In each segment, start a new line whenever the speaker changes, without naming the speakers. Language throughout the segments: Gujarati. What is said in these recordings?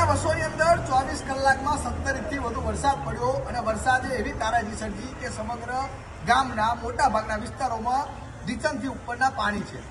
વર્ષોની અંદર 24 કલાકમાં 17 ઇંચથી વધુ વરસાદ પડ્યો અને વરસાદે એવી તારાજી સર્જી કે સમગ્ર ગામના મોટા ભાગના વિસ્તારોમાં ઢીચણથી ઉપરના પાણી છે।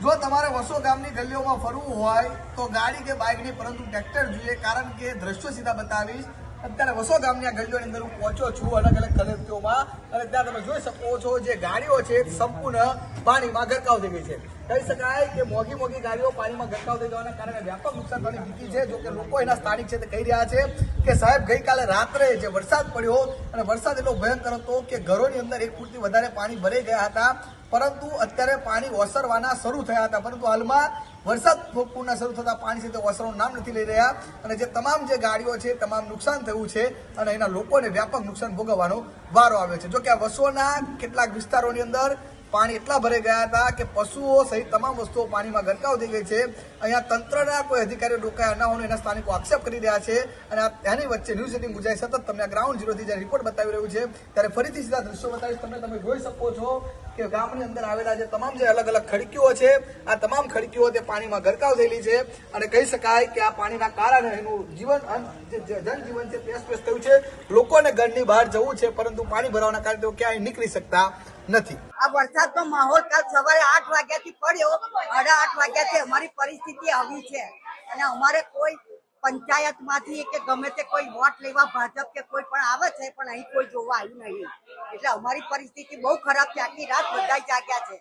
જો તમારે વસો ગામની ગલીઓમાં ફરવું હોય તો ગાડી કે બાઇક નહીં પરંતુ ટ્રેક્ટર જોઈએ, કારણ કે દ્રશ્યો સીધા બતાવીશ। અત્યારે વસો ગામની આ ગલીઓની અંદર હું પહોંચ્યો છું અલગ અલગ કલેક્ટરોમાં, અને ત્યાં તમે જોઈ શકો છો જે ગાડીઓ છે સંપૂર્ણ પાણીમાં ગરકાવ થઈ ગઈ છે। કહી શકાય કે મોંઘી ગાડીઓ પાણીમાં ગરકાવ થઈ જવાના કારણે વ્યાપક નુકસાન થવાની ભીતિ છે। જો કે લોકો એના સ્થાનિક છે તે કહી રહ્યા છે કે સાહેબ ગઈકાલે રાત્રે જે વરસાદ પડ્યો અને વરસાદ એટલો ભયંકર હતો કે ઘરોની અંદર 1 ફૂટથી વધારે પાણી ભરાઈ ગયા હતા, પરંતુ અત્યારે પાણી ઓસરવાના શરૂ થયા હતા, પરંતુ હાલમાં વરસાદ પૂર્ણ શરૂ થતા પાણી છે તે ઓસરવાનું નામ નથી લઈ રહ્યા, અને જે તમામ જે ગાડીઓ છે તમામ નુકસાન થયું છે અને એના લોકોને વ્યાપક નુકસાન ભોગવવાનો વારો આવ્યો છે। જો કે આ વસોના કેટલાક વિસ્તારોની અંદર પાણી એટલા ભરાઈ ગયા હતા કે પશુઓ સહિત તમામ વસ્તુઓ પાણીમાં ગરકાવ થઈ ગઈ છે। અહીંયા તંત્રના કોઈ અધિકારીઓ રોકાયા ન હોવાનો એના સ્થાનિકો આક્ષેપ કરી રહ્યા છે, અને તેની વચ્ચે ન્યૂઝ 18 ગુજરાત સતત તમને આ ગ્રાઉન્ડ ઝીરોથી જ્યારે રિપોર્ટ બતાવી રહ્યું છે ત્યારે ફરીથી સીધા દ્રશ્યો બતાવીશ તમને। તમે જોઈ શકો છો કે ગામની અંદર આવેલા જે તમામ જે અલગ અલગ ખડકીઓ છે, આ તમામ ખડકીઓ તે પાણીમાં ગરકાવ થયેલી છે, અને કહી શકાય કે આ પાણીના કારણે એનું જનજીવન છે તે અસ્તવ્યસ્ત થયું છે। લોકોને ઘરની બહાર જવું છે, પરંતુ પાણી ભરાવાના કારણે તેઓ ક્યાંય નીકળી શકતા નથી।
આ વરસાદનો માહોલ કાલ સવારે 8 વાગ્યાથી પડ્યો, 8:30 વાગ્યાથી અમારી પરિસ્થિતિ આવી છે, અને અમારે કોઈ પંચાયતમાંથી કે ગમે તે કોઈ વોટ લેવા ભાજપ કે કોઈ પણ આવે છે, પણ અહીં કોઈ જોવા આવ્યું નહીં, એટલે અમારી પરિસ્થિતિ બહુ ખરાબ છે। આખી રાત બધા જાગ્યા છે,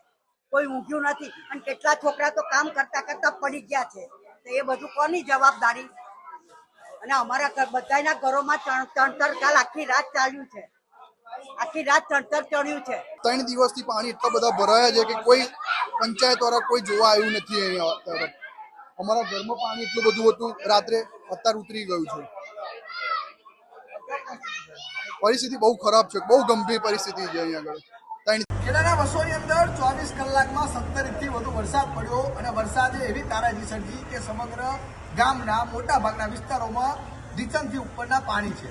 કોઈ ઊંઘ્યું નથી, અને કેટલા છોકરા તો કામ કરતા કરતા પડી ગયા છે, તો એ બધું કોની જવાબદારી? અને અમારા બધાના ઘરોમાં ચણતર કાલ આખી રાત ચાલ્યું છે, આખી રાત ચણતર ચડ્યું છે।
3 દિવસથી પાણી એટલા બધા ભરાયા છે કે કોઈ પંચાયત વાળા કોઈ જોવા આવ્યું નથી। અહીંયા અમારા ઘરમાં પાણી એટલું બધું હતું રાત્રે, અત્યારે ઉતરી ગયું છે। પરિસ્થિતિ બહુ ખરાબ છે, બહુ ગંભીર પરિસ્થિતિ છે અહીંયા આગળ।
ખેડાના વસોની અંદર 24 કલાકમાં 17 ઇંચથી વધુ વરસાદ પડ્યો અને વરસાદે એવી તારાજી સર્જી કે સમગ્ર ગામના મોટા ભાગના વિસ્તારોમાં ઢીચણથી ઉપરના પાણી છે।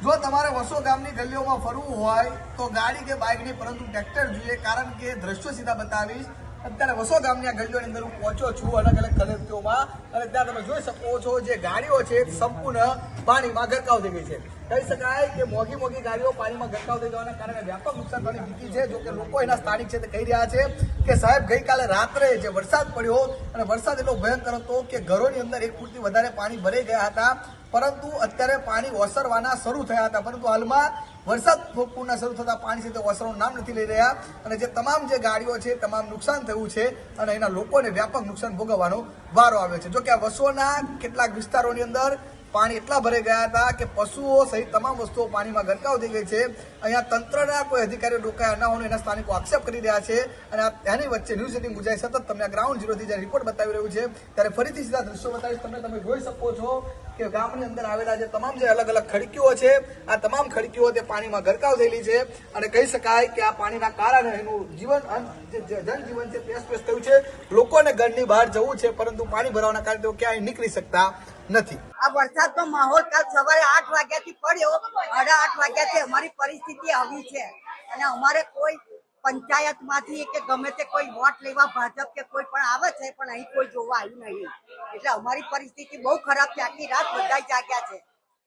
જો તમારે વસો ગામની ગલીઓમાં ફરવું હોય તો ગાડી કે બાઇક નહીં પરંતુ ટ્રેક્ટર જોઈએ, કારણ કે દ્રશ્યો સીધા બતાવીશ। અત્યારે વસો ગામની આ ગલીઓની અંદર હું પહોંચ્યો છું અલગ અલગ કલેક્ટરોમાં, અને ત્યાં તમે જોઈ શકો છો જે ગાડીઓ છે સંપૂર્ણ પાણીમાં ગરકાવ થઈ ગઈ છે। કહી શકાય કે મોંઘી ગાડીઓ પાણીમાં ગરકાવ થઈ જવાના કારણે વ્યાપક નુકસાન થવાની ભીતિ છે। જો કે લોકો એના સ્થાનિક છે તે કહી રહ્યા છે કે સાહેબ ગઈકાલે રાત્રે જે વરસાદ પડ્યો અને વરસાદ એટલો ભયંકર હતો કે ઘરોની અંદર 1 ફૂટથી વધારે પાણી ભરાઈ ગયા હતા, પરંતુ અત્યારે પાણી ઓસરવાના શરૂ થયા હતા, પરંતુ હાલમાં વરસાદ પૂર્ણ શરૂ થતા પાણી છે તે ઓસરવાનું નામ નથી લઈ રહ્યા, અને જે તમામ જે ગાડીઓ છે તમામ નુકસાન થયું છે અને એના લોકોને વ્યાપક નુકસાન ભોગવવાનો વારો આવ્યો છે। જો કે આ વસોના કેટલાક વિસ્તારોની અંદર પાણી એટલા ભરાઈ ગયા હતા કે પશુઓ સહિત તમામ વસ્તુઓ પાણીમાં ગરકાવ થઈ ગઈ છે। અહીંયા તંત્રના કોઈ અધિકારીઓ રોકાયા ન હોવાનો એના સ્થાનિકો આક્ષેપ કરી રહ્યા છે, અને તેની વચ્ચે ન્યૂઝ 18 ગુજરાત સતત તમને આ ગ્રાઉન્ડ ઝીરોથી જ્યારે રિપોર્ટ બતાવી રહ્યું છે ત્યારે ફરીથી સીધા દ્રશ્યો બતાવીશ તમને। તમે જોઈ શકો છો કે ગામની અંદર આવેલા જે તમામ જે અલગ અલગ ખડકીઓ છે, આ તમામ ખડકીઓ તે પાણીમાં ગરકાવ થયેલી છે, અને કહી શકાય કે આ પાણીના કારણે એનું જનજીવન છે તે અસ્તવ્યસ્ત થયું છે। લોકોને ઘરની બહાર જવું છે, પરંતુ પાણી ભરાવાના કારણે તેઓ ક્યાંય નીકળી શકતા નથી।
આ વરસાદનો માહોલ કાલ સવારે 8 વાગ્યાથી પડ્યો, 8:30 વાગ્યાથી અમારી પરિસ્થિતિ આવી છે, અને અમારે કોઈ પંચાયતમાંથી કે ગમે તે કોઈ વોટ લેવા ભાજપ કે કોઈ પણ આવે છે, પણ અહીં કોઈ જોવા આવ્યું નહીં, એટલે અમારી પરિસ્થિતિ બહુ ખરાબ છે। આખી રાત બધા જાગ્યા છે,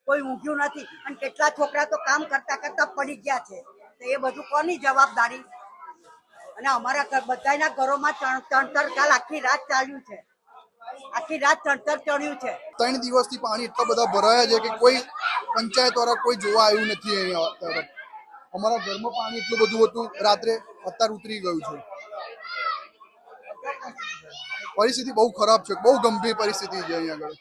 કોઈ ઊંઘ્યું નથી, અને કેટલા છોકરા તો કામ કરતા કરતા પડી ગયા છે, તો એ બધું કોની જવાબદારી? અને અમારા બધાના ઘરોમાં ચણતર કાલ આખી રાત ચાલ્યું છે, આખી રાત ચણતર ચડ્યું છે।
3 દિવસથી પાણી એટલા બધા ભરાયા છે કે કોઈ પંચાયત વાળા કોઈ જોવા આવ્યું નથી। અહીંયા અમારા ઘરમાં પાણી એટલું બધું હતું રાત્રે, અત્યારે ઉતરી ગયું છે। પરિસ્થિતિ બહુ ખરાબ છે, બહુ ગંભીર પરિસ્થિતિ છે અહીંયા આગળ।